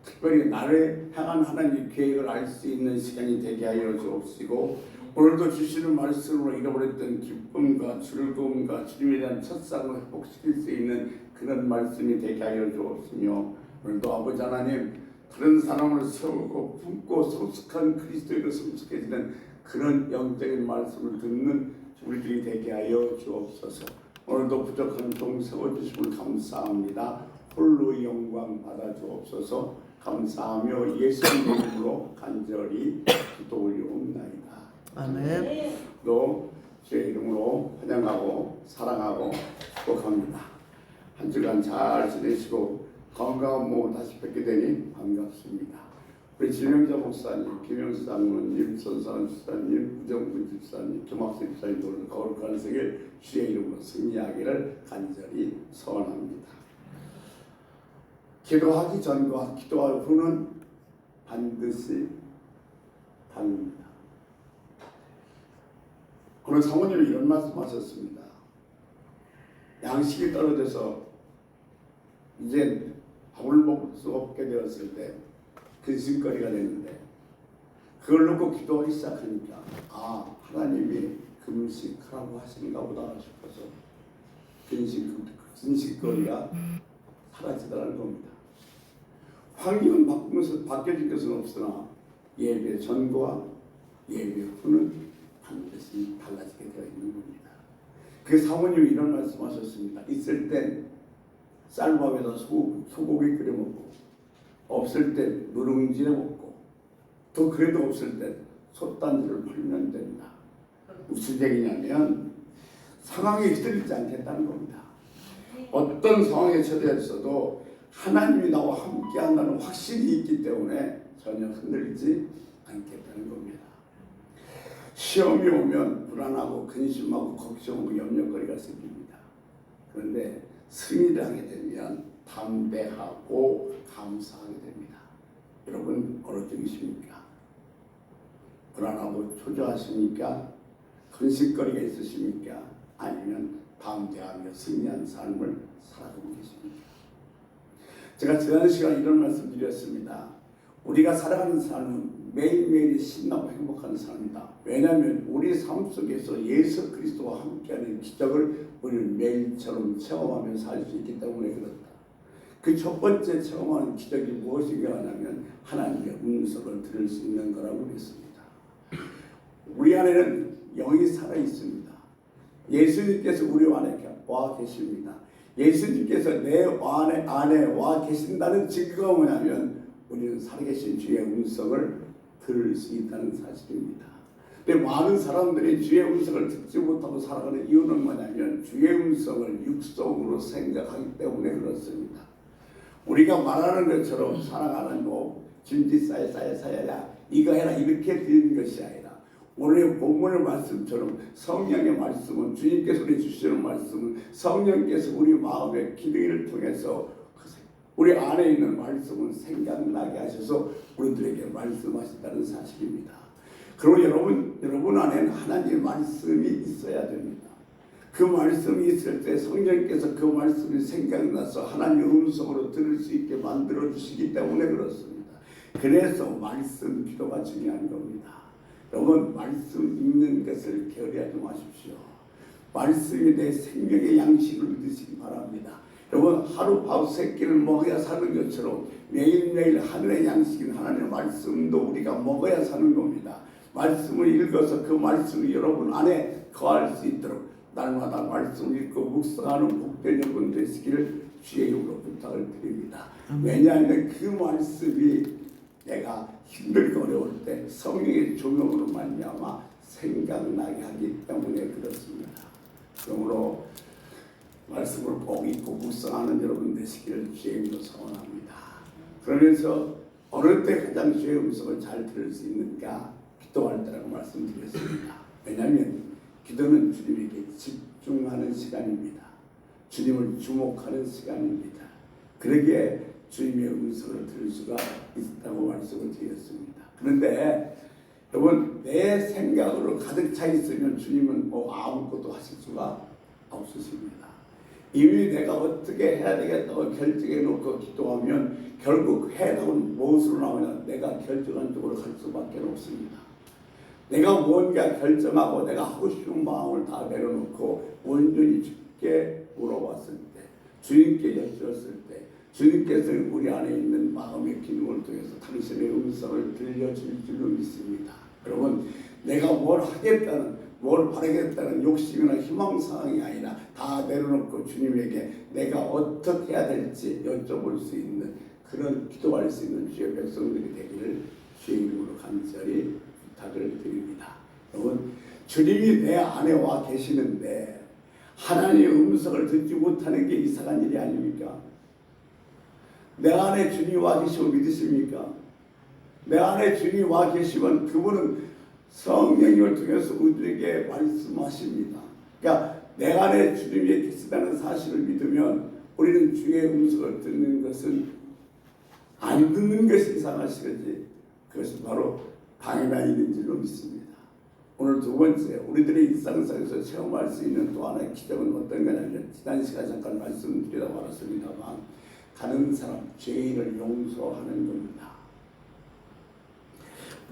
특별히 나를 향한 하나님의 계획을 알 수 있는 시간이 되게 하여 주옵시고, 오늘도 주시는 말씀으로 잃어버렸던 기쁨과 즐거움과 주님에 대한 첫사랑을 회복시킬 수 있는 그런 말씀이 되게 하여 주옵시며, 오늘도 아버지 하나님 다른 사람을 세우고 품고 성숙한 그리스도인으로 성숙해지는 그런 영적인 말씀을 듣는 우리들이 되게 하여 주옵소서. 오늘도 부족한 종 세워주심을 감사합니다. 홀로 영광 받아 주옵소서. 감사하며 예수님의 이름으로 간절히 기도 올려옵나이다. 아멘. 또 주의 이름으로 환영하고 사랑하고 축복합니다. 한 주간 잘 지내시고 건강한 몸 다시 뵙게 되니 반갑습니다. 우리 진명자 목사님, 김영수 장로님, 손상원 집사님, 우정분 집사님, 김학수 집사님 오늘 거룩한 생일 주의 이름으로 승리하기를 간절히 소원합니다. 기도하기 전과 기도할 후는 반드시 다릅니다. 오늘 사모님이 이런 말씀하셨습니다. 양식이 떨어져서 이제 밥을 먹을 수 없게 되었을 때 근심거리가 됐는데, 그걸 놓고 기도하기 시작하니까 하나님이 금식하라고 하시는가 보다 싶어서 근심거리가 사라지더라는 겁니다. 환경은 바뀌어진 것은 없으나 예배 전과 예배 후는 반드시 달라지게 되어 있는 겁니다. 그 사모님이 이런 말씀하셨습니다. 있을 땐 쌀밥에다 소고기 끓여 먹고, 없을 땐 누룽지를 먹고, 또 그래도 없을 땐 솥단지를 풀면 된다. 무슨 얘기냐면 상황에 휘둘리지 않겠다는 겁니다. 어떤 상황에 처해있어도 하나님이 나와 함께 한다는 확신이 있기 때문에 전혀 흔들리지 않겠다는 겁니다. 시험이 오면 불안하고 근심하고 걱정하고 염려거리가 생깁니다. 그런데 승리를 하게 되면 담대하고 감사하게 됩니다. 여러분 어느 쪽이십니까? 불안하고 초조하십니까? 근심거리가 있으십니까? 아니면 담대하며 승리한 삶을 살아가고 계십니까? 제가 지난 시간에 이런 말씀 드렸습니다. 우리가 살아가는 삶은 매일매일이 신나고 행복한 삶이다. 왜냐하면 우리 삶 속에서 예수 그리스도와 함께하는 기적을 우리는 매일처럼 체험하며 살 수 있기 때문에 그렇다. 그 첫 번째 체험하는 기적이 무엇인가 하냐면 하나님의 음성을 들을 수 있는 거라고 그랬습니다. 우리 안에는 영이 살아 있습니다. 예수님께서 우리 안에 와 계십니다. 예수님께서 내 안에 와 계신다는 증거가 뭐냐면 우리는 살아계신 주의 음성을 들을 수 있다는 사실입니다. 근데 많은 사람들이 주의 음성을 듣지 못하고 살아가는 이유는 뭐냐면 주의 음성을 육성으로 생각하기 때문에 그렇습니다. 우리가 말하는 것처럼 사랑하는 거 짐지 싸야 이거 해라 이렇게 드리는 것이 아니라 오늘의 본문의 말씀처럼 성령의 말씀은 주님께서 우리 주시는 말씀은 성령께서 우리 마음의 기도를 통해서 우리 안에 있는 말씀을 생각나게 하셔서 우리들에게 말씀하신다는 사실입니다. 그리고 여러분 안에는 하나님의 말씀이 있어야 됩니다. 그 말씀이 있을 때 성령께서 그 말씀이 생각나서 하나님의 음성으로 들을 수 있게 만들어 주시기 때문에 그렇습니다. 그래서 말씀 기도가 중요한 겁니다. 여러분 말씀 읽는 것을 게으리하지 마십시오. 말씀이 내 생명의 양식을 믿으시기 바랍니다. 여러분 하루 밥 세 끼를 먹어야 사는 것처럼 매일매일 하늘의 양식인 하나님의 말씀도 우리가 먹어야 사는 겁니다. 말씀을 읽어서 그 말씀이 여러분 안에 거할 수 있도록 날마다 말씀을 읽고 묵상하는 복된 여러분 되시기를 주의 이름으로 부탁을 드립니다. 왜냐하면 그 말씀이 내가 힘들고 어려울 때 성령의 조명으로 말미암아 생각나게 하기 때문에 그렇습니다. 그러므로 말씀을 꼭 읽고 묵상하는 여러분 되시기를 주의 이름으로 소원합니다. 그러면서 어느 때 가장 주의 음성을 잘 들을 수 있는가? 기도할 때라고 말씀드렸습니다. 왜냐하면 기도는 주님에게 집중하는 시간입니다. 주님을 주목하는 시간입니다. 그러기에 주님의 음성을 들을 수가 있다고 말씀을 드렸습니다. 그런데 여러분 내 생각으로 가득 차 있으면 주님은 아무것도 하실 수가 없으십니다. 이미 내가 어떻게 해야 되겠다고 결정해 놓고 기도하면 결국 해답은 무엇으로 나오냐? 내가 결정한 쪽으로 갈 수밖에 없습니다. 내가 뭔가 결정하고 내가 하고 싶은 마음을 다 내려놓고 온전히 주께 물어봤을 때, 주님께 여쭈었을 때, 주님께서 우리 안에 있는 마음의 기능을 통해서 당신의 음성을 들려줄 줄로 믿습니다. 여러분, 내가 뭘 하겠다는, 뭘 바라겠다는 욕심이나 희망사항이 아니라 다 내려놓고 주님에게 내가 어떻게 해야 될지 여쭤볼 수 있는, 그런 기도할 수 있는 주의 백성들이 되기를 주의 이름으로 간절히 부탁을 드립니다. 여러분, 주님이 내 안에 와 계시는데 하나님의 음성을 듣지 못하는 게 이상한 일이 아닙니까? 내 안에 주님이 와 계시면 믿으십니까? 내 안에 주님이 와 계시면 그분은 성령님을 통해서 우리에게 말씀하십니다. 그러니까 내 안에 주님이 계시다는 사실을 믿으면 우리는 주의 음성을 듣는 것은 안 듣는 것이 이상하시겠지. 그것은 바로 방해가 있는 줄로 믿습니다. 오늘 두 번째, 우리들의 일상에서 체험할 수 있는 또 하나의 기적은 어떤 거냐면, 지난 시간에 잠깐 말씀드리다 말았습니다만, 가는 사람 죄인을 용서하는 겁니다.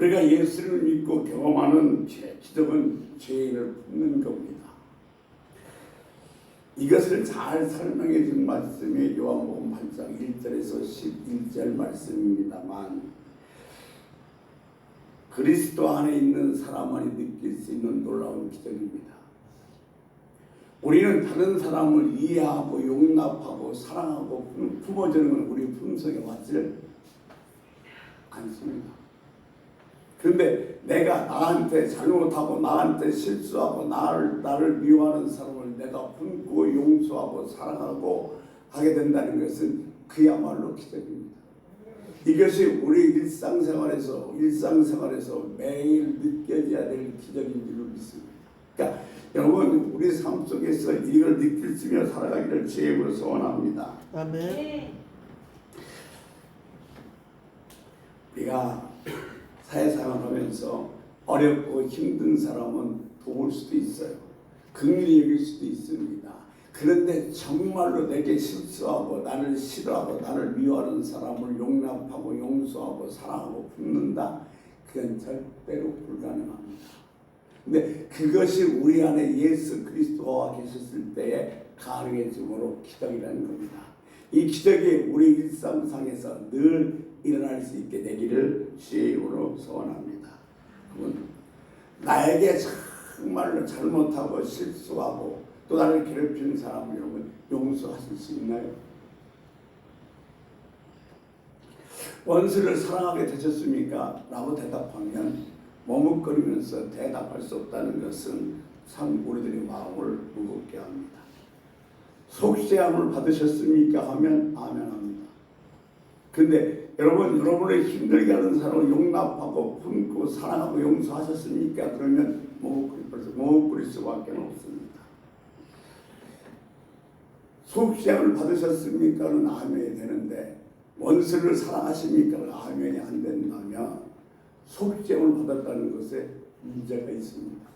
우리가 예수를 믿고 경험하는 기적은 죄인을 품는 겁니다. 이것을 잘 설명해 준 말씀이 요한복음 8장 1절에서 11절 말씀입니다만, 그리스도 안에 있는 사람만이 느낄 수 있는 놀라운 기적입니다. 우리는 다른 사람을 이해하고 용납하고 사랑하고 품어주는 건 우리 품속에 맞지 않습니다. 그런데 내가 나한테 잘못하고 나한테 실수하고 나를 미워하는 사람을 내가 품고 용서하고 사랑하고 하게 된다는 것은 그야말로 기적입니다. 이것이 우리 일상생활에서 매일 느껴져야 될 기적인 줄로 믿습니다. 그러니까 여러분, 우리 삶 속에서 이걸 느낄 수 있게 살아가기를 주의 이름으로 소원합니다. 아멘. 우리가 사회생활 하면서 어렵고 힘든 사람은 도울 수도 있어요. 긍휼히 여길 수도 있습니다. 그런데 정말로 내게 실수하고 나를 싫어하고 나를 미워하는 사람을 용납하고 용서하고 사랑하고 품는다? 그건 절대로 불가능합니다. 근데 그것이 우리 안에 예수 그리스도와 계셨을 때에 가능해짐으로 기적이라는 겁니다. 이 기적이 우리 일상상에서 늘 일어날 수 있게 되기를 주의 이름으로 소원합니다. 그건 나에게 정말로 잘못하고 실수하고 또 나를 괴롭히는 사람을 여러분 용서하실 수 있나요? 원수를 사랑하게 되셨습니까? 라고 대답하면 머뭇거리면서 대답할 수 없다는 것은 참 우리들의 마음을 무겁게 합니다. 속죄함을 받으셨습니까? 하면 아멘합니다. 근데 여러분을 힘들게 하는 사람을 용납하고 품고 사랑하고 용서하셨습니까? 그러면 머뭇거릴 수밖에 없습니다. 속죄함을 받으셨습니까는 아멘이 되는데 원수를 사랑하십니까? 아멘이 안 된다면 속죄함을 받았다는 것에 문제가 있습니다.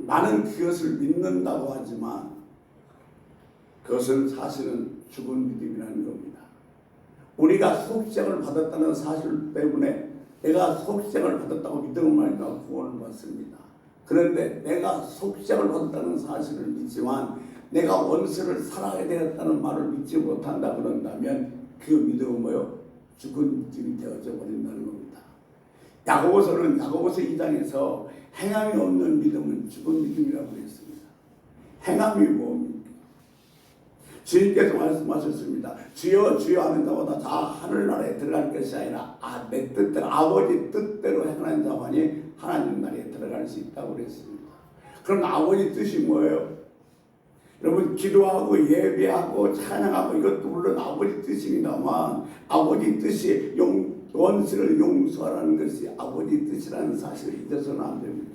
나는 그것을 믿는다고 하지만 그것은 사실은 죽은 믿음이라는 겁니다. 우리가 속죄함을 받았다는 사실 때문에 내가 속죄함을 받았다고 믿음을 구원을 받습니다. 그런데 내가 속죄함을 받았다는 사실을 믿지만 내가 원수를 사랑하게 되었다는 말을 믿지 못한다 그런다면 그 믿음은 뭐요? 죽은 믿음이 되어져 버린다는 겁니다. 야고보서는 야고보서 2장에서 행함이 없는 믿음은 죽은 믿음이라고 했습니다. 행함이 뭡니까? 주님께서 말씀하셨습니다. 주여 주여 하는 자마다 다 하늘나라에 들어갈 것이 아니라 내 뜻대로 아버지 뜻대로 행하는 자만이 하나님 나라에 들어갈 수 있다고 그랬습니다. 그럼 아버지 뜻이 뭐예요? 여러분, 기도하고 예배하고 찬양하고 이것도 물론 아버지 뜻입니다만 아버지 뜻이 원수를 용서하라는 것이 아버지 뜻이라는 사실을 잊어서는 안 됩니다.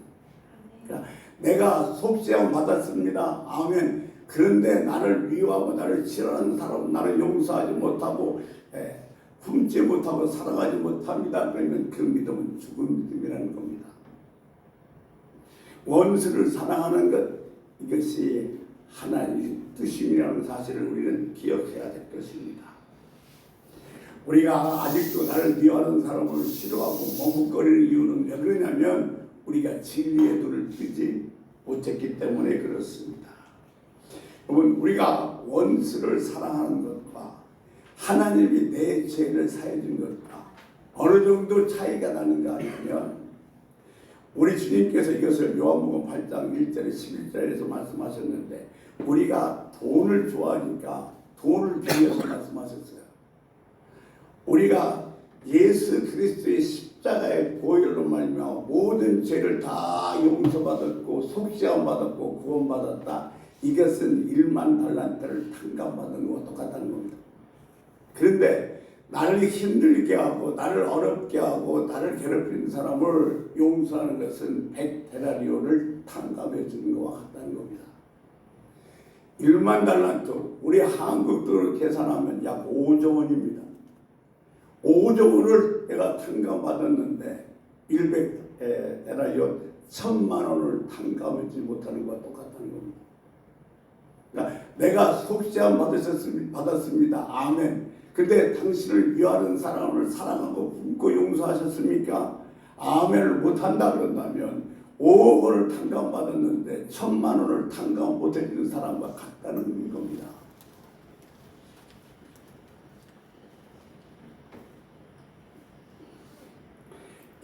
그러니까 내가 속죄함 받았습니다. 아멘. 그런데 나를 미워하고 나를 싫어하는 사람은 나를 용서하지 못하고 품지 못하고 사랑하지 못합니다. 그러면 그 믿음은 죽은 믿음이라는 겁니다. 원수를 사랑하는 것, 이것이 하나님의 뜻임이라는 사실을 우리는 기억해야 될 것입니다. 우리가 아직도 나를 미워하는 사람을 싫어하고 머뭇거리는 이유는 왜 그러냐면 우리가 진리의 눈을 뜨지 못했기 때문에 그렇습니다. 여러분, 우리가 원수를 사랑하는 것과 하나님이 내 죄를 사해 준 것과 어느 정도 차이가 나는가 하면, 우리 주님께서 이것을 요한복음 8장 1절에 11절에서 말씀하셨는데, 우리가 돈을 좋아하니까 돈을 빌려서 말씀하셨어요. 우리가 예수 그리스도의 십자가의 보혈로 말미암아 모든 죄를 다 용서받았고 속죄함 받았고 구원받았다. 이것은 1만 달란트를 탕감받은 것과 똑같다는 겁니다. 그런데 나를 힘들게 하고 나를 어렵게 하고 나를 괴롭히는 사람을 용서하는 것은 100데나리온을 탕감해 주는 것과 같다는 겁니다. 1만 달란트, 우리 한국 돈으로 계산하면 약 5조 원입니다. 5조 원을 내가 탕감받았는데 100데나리온 1000만 원을 탕감하지 못하는 것과 똑같다는 겁니다. 그러니까 내가 속죄함 받았습니다. 아멘. 근데 당신을 미워하는 사람을 사랑하고 품고 용서하셨습니까? 아멘을 못한다 그런다면 5억 원을 탕감받았는데 1000만 원을 탕감 못해주는 사람과 같다는 겁니다.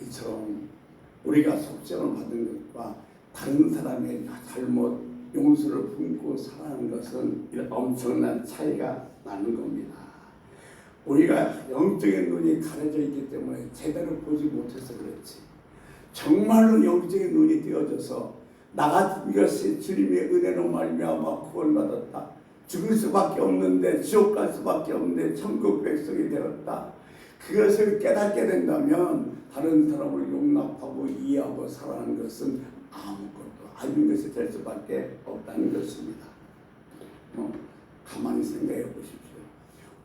이처럼 우리가 속죄를 받은 것과 다른 사람의 잘못 용서를 품고 사랑하는 것은 엄청난 차이가 나는 겁니다. 우리가 영적인 눈이 가려져 있기 때문에 제대로 보지 못해서 그렇지, 정말로 영적인 눈이 띄어져서 나 같은 것이 주님의 은혜로 말미암아 구원받았다, 죽을 수밖에 없는데 지옥 갈 수밖에 없는데 천국 백성이 되었다, 그것을 깨닫게 된다면 다른 사람을 용납하고 이해하고 사랑하는 것은 아무것도 아닌 것이 될 수밖에 없다는 것입니다. 가만히 생각해 보십시오.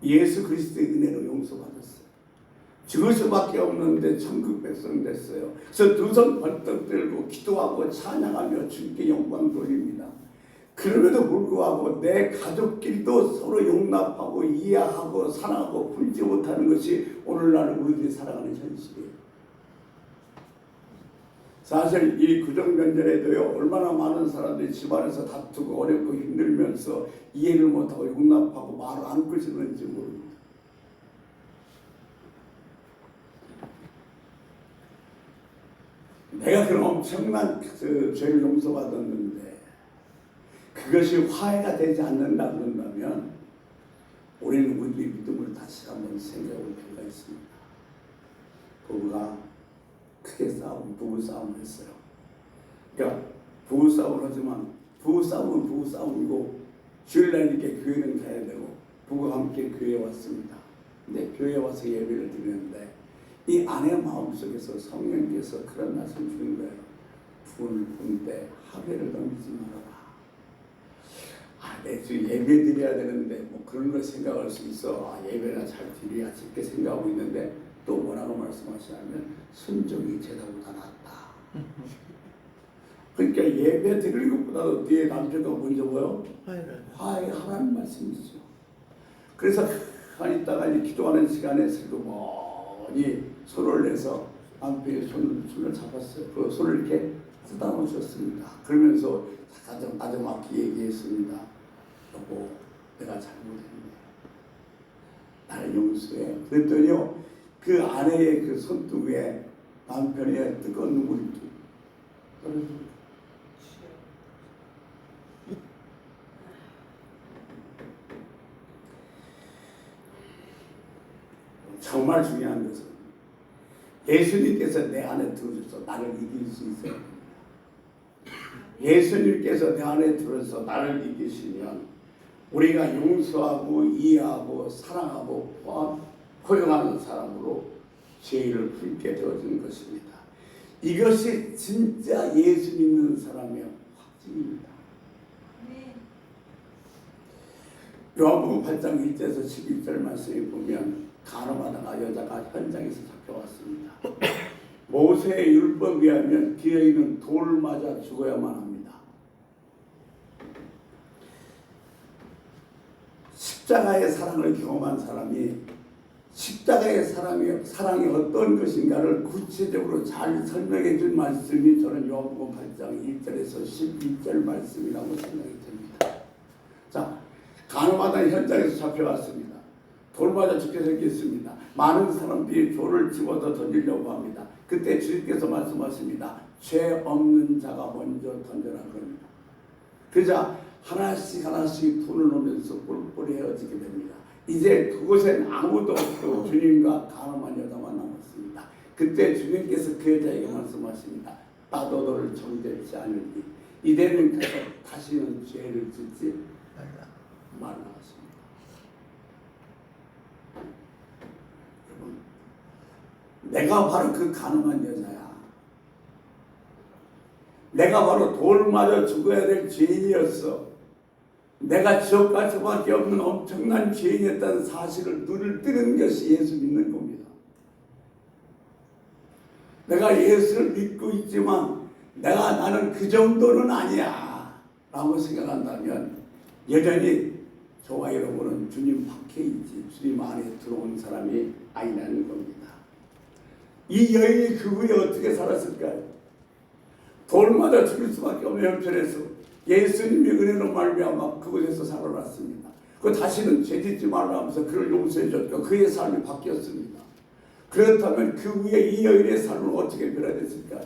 예수 그리스도의 은혜로 용서받았어요. 죽을 수밖에 없는데 천국 백성 됐어요. 그래서 두 손 벌떡 들고 기도하고 찬양하며 주님께 영광 돌립니다. 그럼에도 불구하고 내 가족끼리도 서로 용납하고 이해하고 사랑하고 품지 못하는 것이 오늘날 우리들이 살아가는 현실이에요. 사실 이 구정면전에도요, 얼마나 많은 사람들이 집안에서 다투고 어렵고 힘들면서 이해를 못하고 용납하고 말을 안 꺼지는지 모릅니다. 내가 그런 엄청난 죄를 용서받았는데 그것이 화해가 되지 않는다 그런다면 우리는 우리의 믿음을 다시 한번 생각해 볼 필요가 있습니다. 부부가 크게 부부싸움을 했어요. 그러니까 부부싸움을 하지만 부부싸움은 부부싸움이고 주일날 이렇게 교회는 가야 되고 부부가 함께 교회에 왔습니다. 근데 교회에 와서 예배를 드리는데 이 아내 마음속에서 성령께서 그런 말씀 주는 거예요. 불 본때 하배를 던지지 말아라. 내 지금 예배 드려야 되는데 뭐 그런 걸 생각할 수 있어. 예배나 잘 드려야지 이렇게 생각하고 있는데 또 뭐라고 말씀하시냐면 순종이 죄다보다 낫다. 그러니까 예배 드리는 것보다도 뒤에 남편과 먼저 뭐요? 화해하라는 말씀이죠. 그래서 가만히 있다가 기도하는 시간에 슬그머니 손을 내서 남편의 손을 잡았어요. 그 손을 이렇게 쓰다놓으셨습니다. 그러면서 나좀막히 얘기했습니다. 여보, 내가 잘못했네. 나를 용서해. 그랬더니요, 그 아내의 그 손등에 남편의 뜨거운 눈물이 떨어집니다. 정말 중요한 것은 예수님께서 내 안에 들어오셔서 나를 이길 수 있어야 됩니다. 예수님께서 내 안에 들어서 나를 이기시면 우리가 용서하고 이해하고 사랑하고 포용하는 사람으로 죄를 풀게 되어지는 것입니다. 이것이 진짜 예수 믿는 사람의 확증입니다. 요한복음 8장 1절에서 11절 말씀에 보면 간호하다가 여자가 현장에서 잡혀왔습니다. 모세의 율법에 의하면 그 여인은 돌 맞아 죽어야만 합니다. 십자가의 사랑을 경험한 사람이 십자가의 사랑이 어떤 것인가를 구체적으로 잘 설명해 줄 말씀이 저는 요한복음 8장 1절에서 12절 말씀이라고 생각이 듭니다. 자, 간호마당 현장에서 잡혀왔습니다. 돌 맞아 죽게 생겼습니다. 많은 사람들이 돌을 집어서 던지려고 합니다. 그때 주님께서 말씀하십니다. 죄 없는 자가 먼저 던져라 그럽니다. 그러자 하나씩 돌을 놓으면서 뿔뿔이 헤어지게 됩니다. 이제 그곳엔 아무도 없고 주님과 가늠한 여자만 남았습니다. 그때 주님께서 그 여자에게 말씀하십니다. 나도 너를 정죄치 않으니 이제는 가서 다시는 죄를 짓지 말라 하십니다. 여러분, 내가 바로 그 가늠한 여자야. 내가 바로 돌 맞아 죽어야 될 죄인이었어. 내가 지옥 갈 수밖에 없는 엄청난 죄인이었다는 사실을 눈을 뜨는 것이 예수 믿는 겁니다. 내가 예수를 믿고 있지만 나는 그 정도는 아니야 라고 생각한다면 여전히 저와 여러분은 주님 밖에 있지 주님 안에 들어온 사람이 아니라는 겁니다. 이 여인이 그 후에 어떻게 살았을까요? 돌 맞아 죽을 수밖에 없는 형편에서 예수님의 은혜로 말미암아 그곳에서 살아났습니다. 그 다시는 죄짓지 말라 하면서 그를 용서해 줬고 그의 삶이 바뀌었습니다. 그렇다면 그 후에 이 여인의 삶은 어떻게 변화됐을까요?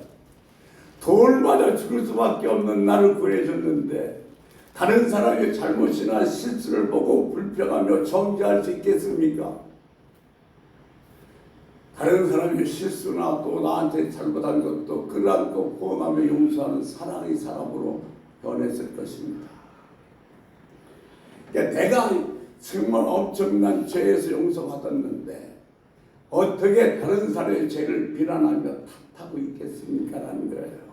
돌 맞아 죽을 수밖에 없는 나를 구해줬는데 다른 사람의 잘못이나 실수를 보고 불평하며 정죄할 수 있겠습니까? 다른 사람의 실수나 또 나한테 잘못한 것도 끌어안고 포옹하며 용서하는 사랑의 사람으로 변했을 것입니다. 그러니까 내가 정말 엄청난 죄에서 용서받았는데 어떻게 다른 사람의 죄를 비난하며 탓하고 있겠습니까? 라는 거예요.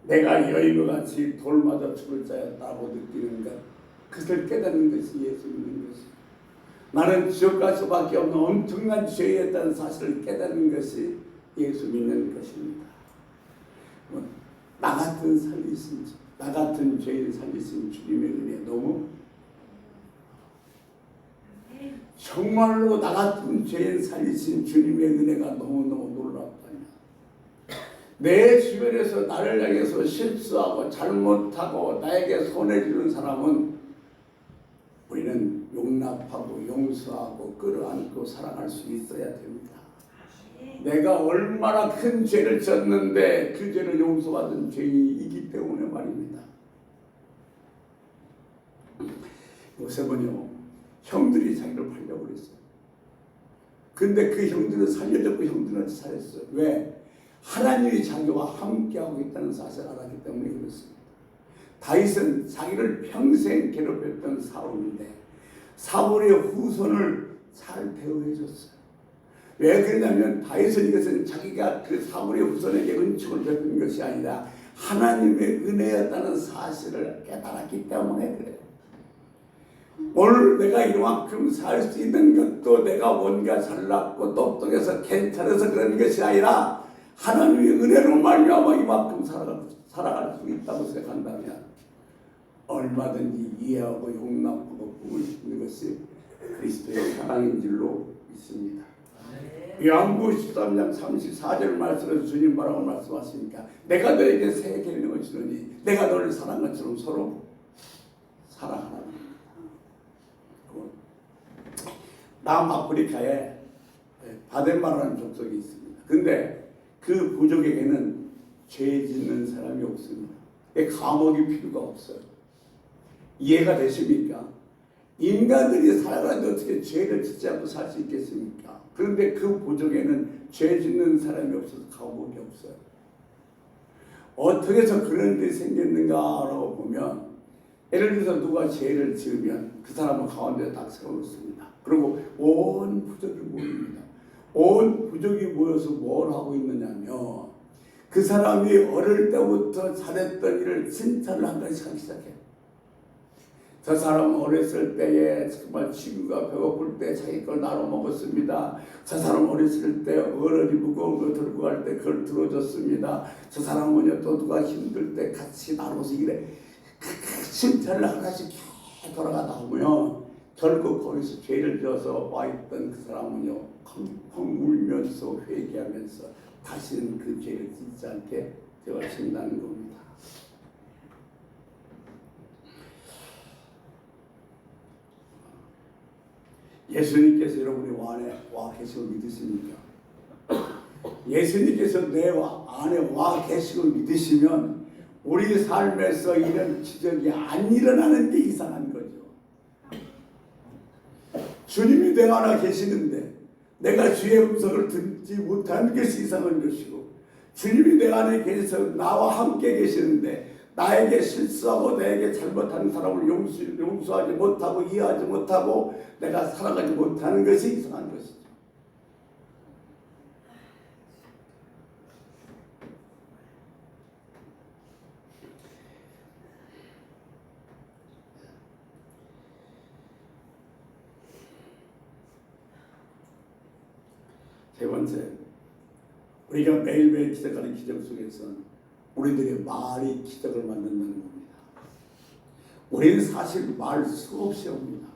내가 여인과 같이 돌 맞아 죽을 자였다고 느끼는 것, 그것을 깨닫는 것이 예수 믿는 것입니다. 나는 지옥 갈 수밖에 없는 엄청난 죄였다는 사실을 깨닫는 것이 예수 믿는 것입니다. 나 같은 죄인 살리신 주님의 은혜 너무 정말로 나 같은 죄인 살리신 주님의 은혜가 너무너무 놀랍다냐. 내 주변에서 나를 향해서 실수하고 잘못하고 나에게 손해주는 사람은 우리는 용납하고 용서하고 끌어안고 사랑할 수 있어야 됩니다. 내가 얼마나 큰 죄를 졌는데 그 죄를 용서받은 죄인이기 때문에 말입니다. 요셉은요, 형들이 자기를 팔려고 그랬어요. 근데 그 형들을 살려줬고 형들은 살렸어요. 왜? 하나님이 자기와 함께하고 있다는 사실을 알았기 때문에 그렇습니다. 다윗은 자기를 평생 괴롭혔던 사울인데 사울의 후손을 잘 대우해줬어요. 왜 그러냐면 다윗은 이것은 자기가 그 사울의 후손에게 은총을 베푼 것이 아니라 하나님의 은혜였다는 사실을 깨달았기 때문에 그래요. 오늘 내가 이만큼 살 수 있는 것도 내가 뭔가 잘났고 똑똑해서 괜찮아서 그런 것이 아니라 하나님의 은혜로 말미암아 이만큼 살아갈 수 있다고 생각한다면 얼마든지 이해하고 용납하고 품을 수 있는 것이 그리스도의 사랑인 줄로 믿습니다. 요한복음 13장 34절 말씀에서 주님 뭐라고 말씀하십니까? 내가 너에게 새 계명을 주노니 내가 너를 사랑한 것처럼 서로 사랑하라. 남아프리카에 바덴마라는 족속이 있습니다. 근데 그 부족에게는 죄 짓는 사람이 없습니다. 감옥이 필요가 없어요. 이해가 되십니까? 인간들이 살아가는데 어떻게 죄를 짓지 않고 살 수 있겠습니까? 그런데 그 부족에는 죄 짓는 사람이 없어서 감옥이 없어요. 어떻게 해서 그런 일이 생겼는가라고 보면 예를 들어서 누가 죄를 지으면 그 사람은 가운데 딱 세워놓습니다. 그리고 온 부족이 모입니다. 온 부족이 모여서 뭘 하고 있느냐면 그 사람이 어릴 때부터 잘했던 일을 칭찬을 한 가지 하기 시작해요. 저 사람은 어렸을 때에 정말 친구가 배고플 때 자기 걸 나눠 먹었습니다. 저 사람은 어렸을 때 어른이 무거운 거 들고 갈 때 그걸 들어줬습니다. 저 사람은요 또 누가 힘들 때 같이 나눠서 이래 칭찬을 하나씩 돌아가다 보면 결국 거기서 죄를 지어서 와 있던 그 사람은요 펑펑 울면서 회개하면서 다시는 그 죄를 짓지 않게 되어진다는 겁니다. 예수님께서 여러분의 안에 와 계시고 믿으십니까? 예수님께서 내 안에 와 계시고 믿으시면 우리 삶에서 이런 기적이 안 일어나는 게 이상한 거죠. 주님이 내 안에 계시는데 내가 주의 음성을 듣지 못하는 것이 이상한 것이고, 주님이 내 안에 계셔서 나와 함께 계시는데 나에게 실수하고 나에게 잘못하는 사람을 용서하지 못하고 이해하지 못하고 내가 살아가지 못하는 것이 이상한 것이죠. 세 번째, 우리가 매일매일 기적하는 기적 속에서는 우리들의 말이 기적을 만든다는 겁니다. 우리는 사실 말 수없이 합니다.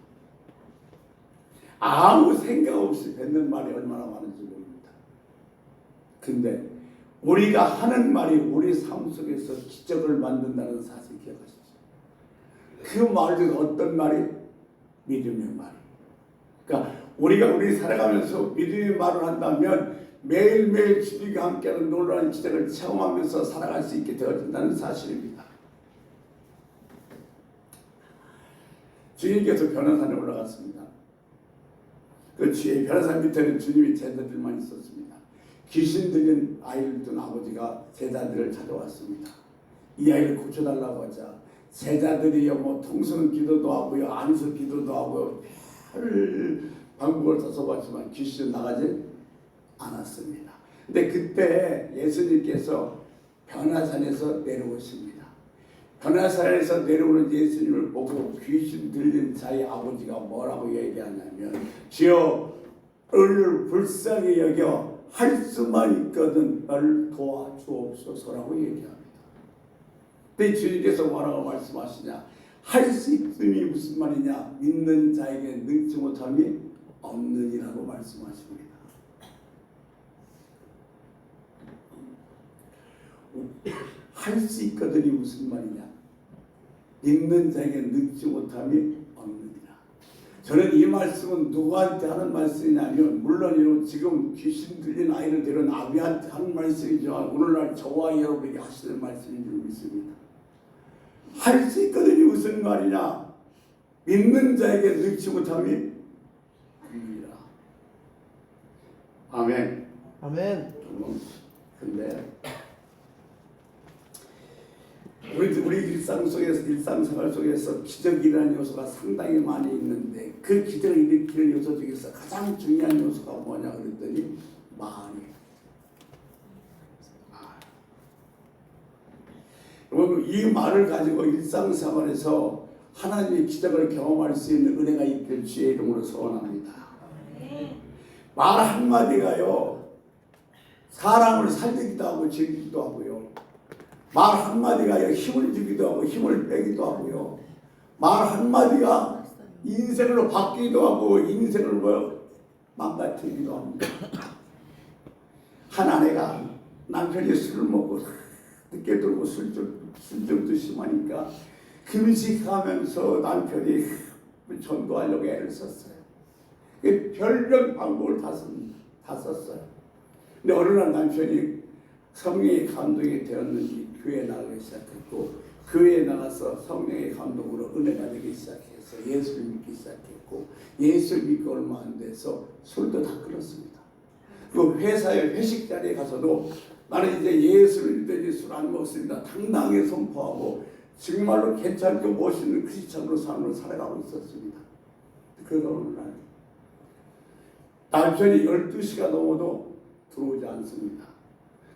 아무 생각 없이 뱉는 말이 얼마나 많은지 모릅니다. 근데 우리가 하는 말이 우리 삶 속에서 기적을 만든다는 사실 기억하십시오. 그 말은 어떤 말이? 믿음의 말. 그러니까 우리가 살아가면서 믿음의 말을 한다면 매일매일 주님과 함께하는 놀라운 기적을 체험하면서 살아갈 수 있게 되어진다는 사실입니다. 주님께서 변화산에 올라갔습니다. 그 뒤에 변화산 밑에는 주님의 제자들만 있었습니다. 귀신 들린 아이를 둔 아버지가 제자들을 찾아왔습니다. 이 아이를 고쳐달라고 하자 제자들이요 통성 기도도 하고요 안수 기도도 하고요 별 방법을 다 써봤지만 귀신은 나가지 않았습니다. 근데 그때 예수님께서 변화산에서 내려오십니다. 변화산에서 내려오는 예수님을 보고 귀신 들린 자의 아버지가 뭐라고 얘기하냐면, 주여 너를 불쌍히 여겨 할 수만 있거든 나를 도와주옵소서라고 얘기합니다. 근데 주님께서 뭐라고 말씀하시냐, 할 수 있음이 무슨 말이냐, 믿는 자에게 능치 못함이 없느니라고 말씀하십니다. 할 수 있거든이 무슨 말이냐, 믿는 자에게 능치 못함이 없느니라. 저는 이 말씀은 누구한테 하는 말씀이냐면, 물론 지금 귀신 들린 아이를 데려온 아비한테 하는 말씀이지만 오늘날 저와 여러분에게 하시는 말씀인 줄 믿습니다. 할 수 있거든이 무슨 말이냐, 믿는 자에게 능치 못함이 없느니라. 아멘. 아멘. 근데 우리 일상생활 속에서 기적이라는 요소가 상당히 많이 있는데, 그 기적을 일으키는 요소 중에서 가장 중요한 요소가 뭐냐 그랬더니 말이에요. 여러분, 이 말을 가지고 일상생활에서 하나님의 기적을 경험할 수 있는 은혜가 있길 주의 이름으로 소원합니다. 말 한마디가요 사람을 살리기도 하고 즐기기도 하고요, 말 한마디가 힘을 주기도 하고 힘을 빼기도 하고요, 말 한마디가 인생을 바뀌기도 하고 인생을 망가뜨리기도 합니다. 한 아내가 남편이 술을 먹고 늦게 들고 술정도 심하니까 금식하면서 남편이 전도하려고 애를 썼어요. 별별 방법을 다 썼어요. 근데 어느 날 남편이 성령의 감동이 되었는지 교회에 나가기 시작했고, 교회에 나가서 성령의 감동으로 은혜가 되기 시작해서 예수를 믿기 시작했고, 예수를 믿고 얼마 안 돼서 술도 다 끊었습니다. 그 회사의 회식 자리에 가서도 나는 이제 예수를 믿더니 술 안 먹습니다 당당하게 선포하고 정말로 괜찮고 멋있는 크리스찬으로 삶을 살아가고 있었습니다. 그러다 어느 날 남편이 12시가 넘어도 들어오지 않습니다.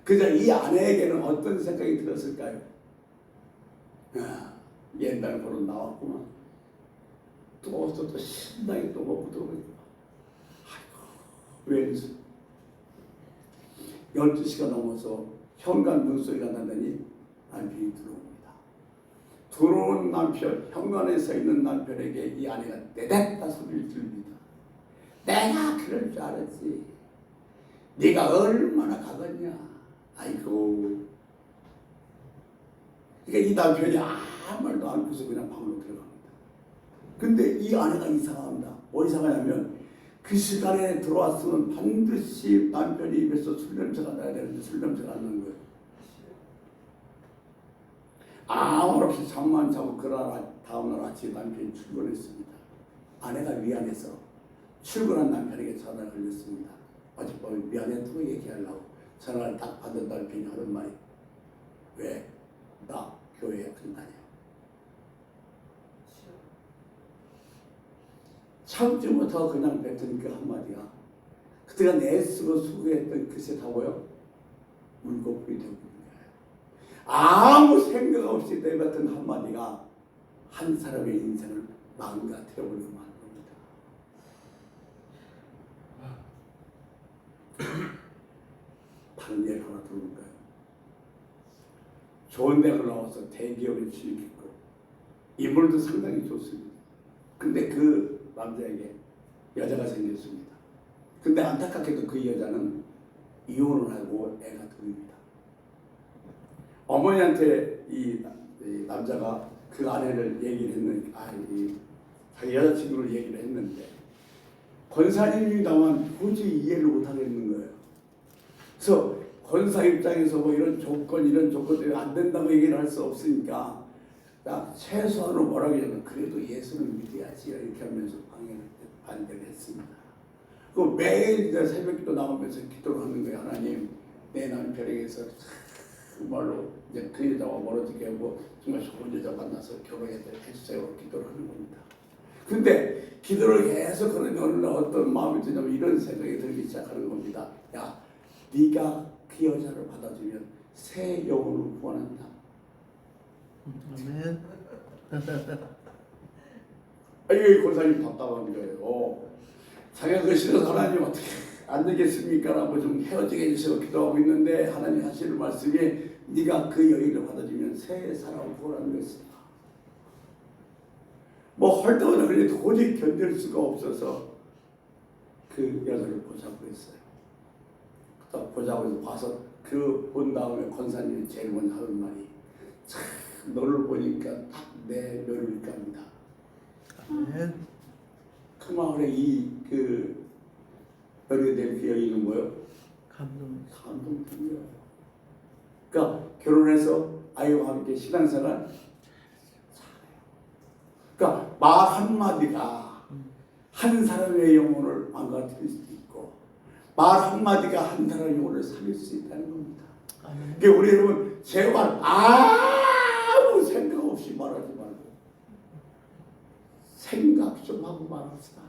그저 이 아내에게는 어떤 생각이 들었을까요? 옛날 버릇 나왔구만. 누워서 또 신나게 또 먹고 들어오니까 아이고 왠지 12시가 넘어서 현관 문소리가 나더니 남편이 들어옵니다. 들어온 남편, 현관에 서 있는 남편에게 이 아내가 내뱉다 소리를 들립니다. 내가 그럴 줄 알았지. 네가 얼마나 가겠냐. 아이고. 그러니까 이 남편이 아무 말도 안 하고서 그냥 방으로 들어갑니다. 근데 이 아내가 이상합니다. 뭐 이상하냐면 그 시간에 들어왔으면 반드시 남편이 입에서 술 냄새가 나야 되는데 술 냄새가 안 나는 거예요. 아무 없이 잠만 자고 그날 다음날 아침에 남편이 출근했습니다. 아내가 미안해서 출근한 남편에게 전화를 걸렸습니다. 어젯밤에 미안했다고 얘기하려고 전화를 딱 받은 남편이 하는 말이 왜? 나 교회에 안 다녀. 참지 못하고 그냥 뱉은 그 한마디가 그때가 내 스스로 수고했던 그새 다 뭐요? 물거품이 되고 있는 거예요. 아무 생각 없이 내뱉은 한마디가 한 사람의 인생을 망가뜨려버리고 만 겁니다. 다른 예를 하나 들어볼까요? 좋은 대학을 나와서 대기업에 취직했고 인물도 상당히 좋습니다. 근데 그 남자에게 여자가 생겼습니다. 근데 안타깝게도 그 여자는 이혼을 하고 애가 둘입니다. 어머니한테 이 남자가 그 아내를 얘기를 했는데 자기 여자친구를 얘기를 했는데 권사님이다만 도저히 이해를 못하겠는 거예요. 그래서 권사 입장에서 뭐 이런 조건들이 안 된다고 얘기를 할 수 없으니까 최소한으로 뭐라고 하냐면 그래도 예수는 믿어야지 이렇게 하면서 반대를 했습니다. 그 매일 이제 새벽기도 나오면서 기도를 하는 거예요. 하나님 내 남편에게서 정말로 이제 그 여자와 멀어지게 하고 정말 좋은 여자 만나서 결혼해주세요 기도를 하는 겁니다. 근데 기도를 계속 하는 어느 날 어떤 마음이 드냐면 이런 생각이 들기 시작하는 겁니다. 야, 네가 그 여자를 받아주면 새 영혼을 구원한다. 아멘. 이 권사님 답답한 거예요. 자기가 그 싫어서 하나님 어떻게 안 되겠습니까? 라고 좀 헤어지게 해주세요 기도하고 있는데 하나님 하시는 말씀이 네가 그 여인을 받아주면 새 사람을 구원하는 것이다. 뭐 할 때마다 그런데 도저히 견딜 수가 없어서 그 여자를 보자고 했어요. 보자고 해서 봐서 그 본 다음에 권사님이 제일 먼저 하는 말이 참 너를 보니까 딱 내 며느리감이다. 그 마을에 그 며느리 될 그 여인은 뭐예요? 감동적이에요. 그러니까 결혼해서 아이와 함께 신앙생활 그러니까 말 한마디가 한 사람의 영혼을 망가뜨릴 수도 있고 말 한마디가 한 사람의 영혼을 살릴 수 있다는 겁니다. 그러니까 우리 여러분 제발 아무 생각 없이 말하지 말고 생각 좀 하고 말합시다.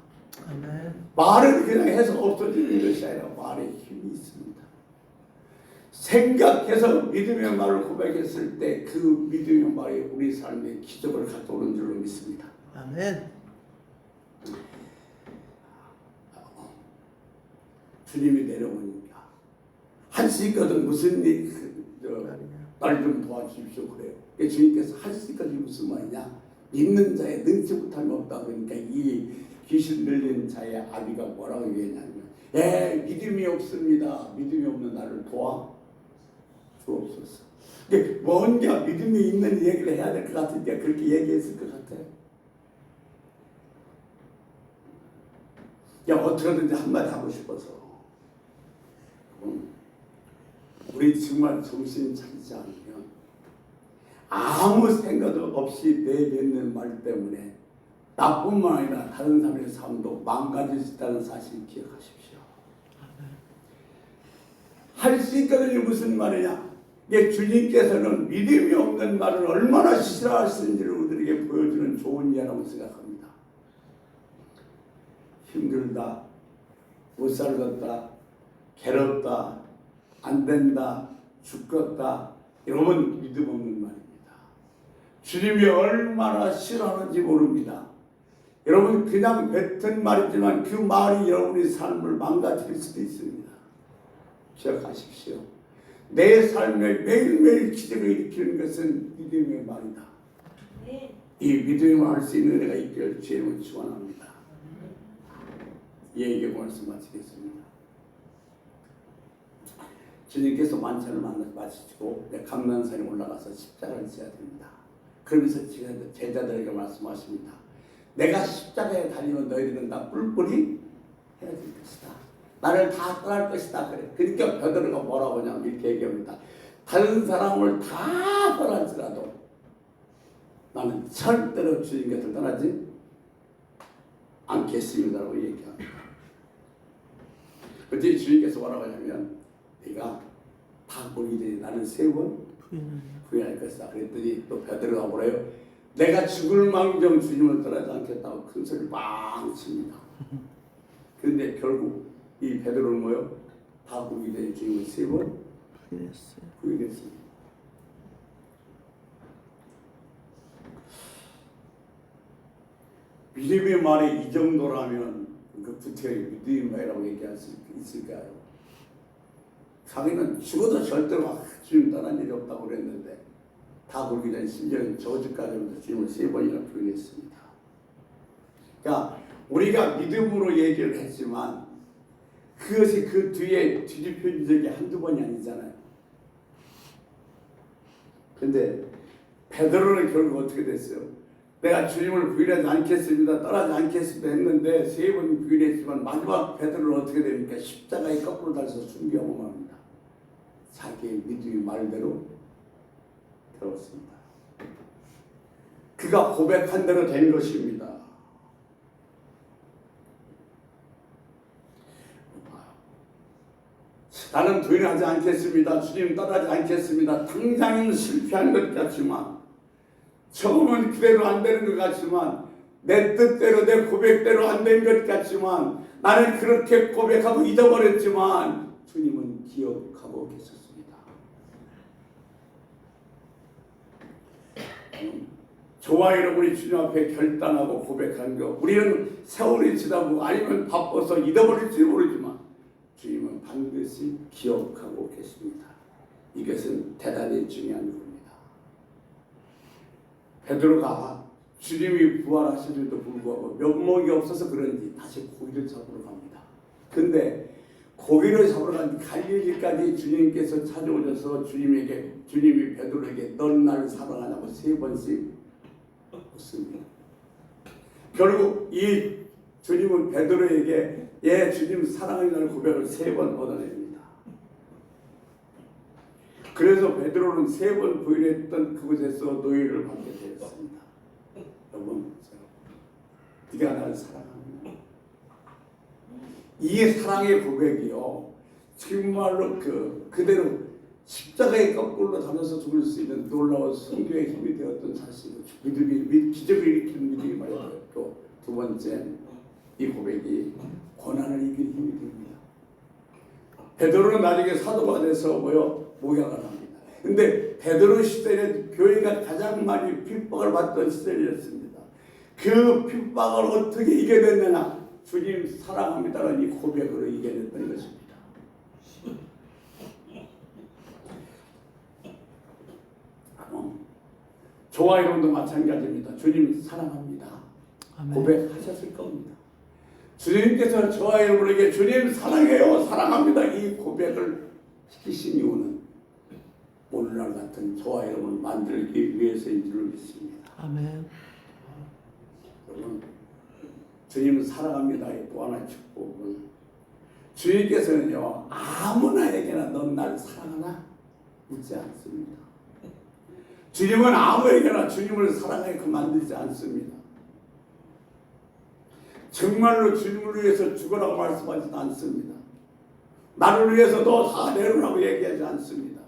말은 그냥 해서 없어지는 것이 아니라 말에 힘이 있습니다. 생각해서 믿음의 말을 고백했을 때 그 믿음의 말이 우리 삶에 기적을 가져오는 줄로 믿습니다. 아멘. 주님이 내려오니까 할 수 있거든 무슨 날 좀 도와주십시오 그래요. 주님께서 할 수 있거든 무슨 말이냐? 믿는 자의 능치 못함이 없다. 그러니까 이 귀신 들린 자의 아비가 뭐라고 얘기했냐면 믿음이 없습니다. 믿음이 없는 나를 도와 주옵소서. 뭔가 믿음이 있는 얘기를 해야 될 것 같은데 그렇게 얘기했을 것 같아요. 어떻게든지 한마디 하고 싶어서 우리 정말 정신 차리지 않으면 아무 생각 없이 내뱉는 말 때문에 나뿐만 아니라 다른 사람의 삶도 망가질 수 있다는 사실 기억하십시오. 할 수 있거든요. 무슨 말이냐? 주님께서는 믿음이 없는 말을 얼마나 싫어하시는지를 우리에게 보여주는 좋은 예라고 생각합니다. 힘들다, 못 살겠다, 괴롭다, 안 된다, 죽겠다 이러면 믿음 없는 말입니다. 주님이 얼마나 싫어하는지 모릅니다. 여러분 그냥 뱉은 말이지만 그 말이 여러분의 삶을 망가뜨릴 수도 있습니다. 기억하십시오. 내 삶에 매일매일 기적을 일으키는 것은 믿음의 말이다. 이 믿음의 말을 할 수 있는 은혜가 있기를 주님을 축원합니다. 이 얘기 말씀 마치겠습니다. 주님께서 만찬을 마치시고 감난산에 올라가서 십자가를 져야 됩니다. 그러면서 제자들에게 말씀하십니다. 내가 십자가에 달리면 너희들은 다 뿔뿔이 해야 될 것이다. 나를 다 떠날 것이다. 그래. 그러니까 베드로가 뭐라고 하냐면 이렇게 얘기합니다. 다른 사람을 다 떠날지라도 나는 절대로 주님 곁을 떠나지 않겠습니다라고 얘기합니다. 그때 주님께서 뭐라고 하냐면 네가 다 보기 전에 나는 세 번 후회할 것이다. 그랬더니 또 베드로가 뭐래요? 내가 죽을 망정 주님을 떠나지 않겠다고 큰 소리를 빵 칩니다. 그런데 결국 이 베드로는 뭐요? 다 보기 전에 주님을 세 번 후회했습니다. 믿음의 말에 이 정도라면 그 구태의 믿음의 말이라고 얘기할 수 있을까요? 자기는 죽어도 절대로 주님 떠난 일이 없다고 그랬는데 다 보기 전에 심지어는 저주까지 하면서 주님을 세 번이나 부인했습니다. 그러니까 우리가 믿음으로 얘기를 했지만 그것이 그 뒤에 뒤집혀진 적이 한두 번이 아니잖아요. 근데 베드로는 결국 어떻게 됐어요? 내가 주님을 부인하지 않겠습니다. 떠나지 않겠습니다 했는데 세 번 부인했지만 마지막 베드로는 어떻게 됩니까? 십자가에 거꾸로 달려서 순교하고 맙니다. 자기의 믿음의 말대로 들었습니다. 그가 고백한 대로 된 것입니다. 나는 부인하지 않겠습니다. 주님 떠나지 않겠습니다. 당장은 실패한 것 같지만 처음은 그대로 안 되는 것 같지만 내 뜻대로 내 고백대로 안 된 것 같지만 나는 그렇게 고백하고 잊어버렸지만 주님은 기억하고 계셨습니다. 저와 여러분이 주님 앞에 결단하고 고백한 것 우리는 세월이 지나고 아니면 바빠서 잊어버릴지 모르지만 주님은 반드시 기억하고 계십니다. 이것은 대단히 중요한 겁니다. 베드로가 주님이 부활하시는데도 불구하고 면목이 없어서 그런지 다시 고기를 잡으러 갑니다. 근데 고기를 잡으러 간 갈릴리까지 주님께서 찾아오셔서 주님이 베드로에게 넌 나를 사랑하냐고 세 번씩 묻습니다. 결국 이 주님은 베드로에게 예 주님 사랑한다는 고백을 세 번 얻어냅니다. 그래서 베드로는 세 번 부인했던 그곳에서 노예를 받게 되었습니다. 여러분, 네가 나를 사랑합니다. 이 사랑의 고백이요 정말로 그대로 십자가에 거꾸로 달려서 죽을 수 있는 놀라운 선교의 힘이 되었던 사실은 기적을 일으키는 믿음이 말이었고 두 번째 이 고백이 고난을 이길 힘이 됩니다. 베드로는 나중에 사도가 돼서 모양을 합니다. 근데 베드로 시대에 교회가 가장 많이 핍박을 받던 시절이었습니다. 그 핍박을 어떻게 이겨냈느냐? 주님 사랑합니다라는 이 고백으로 이겨냈던 것입니다. 저와 여러분도 마찬가지입니다. 주님 사랑합니다. 아멘. 고백하셨을 겁니다. 주님께서 저와 여러분에게 주님 사랑해요, 사랑합니다 이 고백을 시키신 이유는 오늘날 같은 저와 여러분을 만들기 위해서인 줄 믿습니다. 아멘. 여러분, 주님 사랑합니다의 또 하나의 축복은 주님께서는요 아무나에게나 넌 나를 사랑하나 묻지 않습니다. 주님은 아무에게나 주님을 사랑하게 만들지 않습니다. 정말로 주님을 위해서 죽으라고 말씀하지도 않습니다. 나를 위해서 너 다 내놓으라고 얘기하지 않습니다.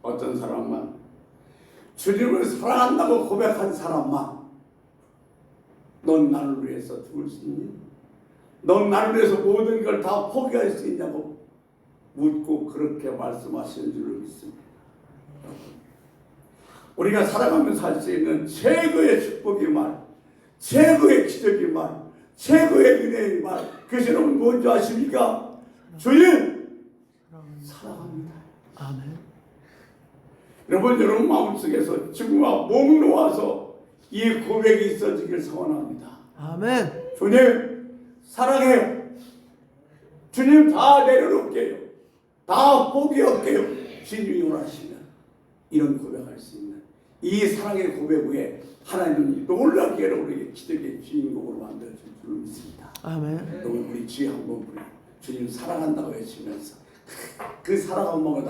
어떤 사람만 주님을 사랑한다고 고백한 사람만 넌 나를 위해서 죽을 수 있니? 넌 나를 위해서 모든 걸 다 포기할 수 있냐고 묻고 그렇게 말씀하시는 줄로 믿습니다. 우리가 살아가면서 할 수 있는 최고의 축복의 말 최고의 기적의 말, 최고의 은혜의 말, 그것이 여러분 뭔지 아십니까? 주님 사랑합니다. 아멘. 여러분 마음속에서 지금과 목 놓아서 이 고백이 있어지길 소원합니다. 아멘. 주님 사랑해요. 주님 다 내려놓을게요. 다 포기할게요. 주님이 원하시면 이런 고백할 수 있는 이 사랑의 고백 후에 하나님은 놀랍게 여러분에게 기적의 주인공으로 만들어줄 줄 믿습니다. 아멘. 여러분 우리 주여 한번 부르고 주님 사랑한다고 외치면서 그 사랑 한 번만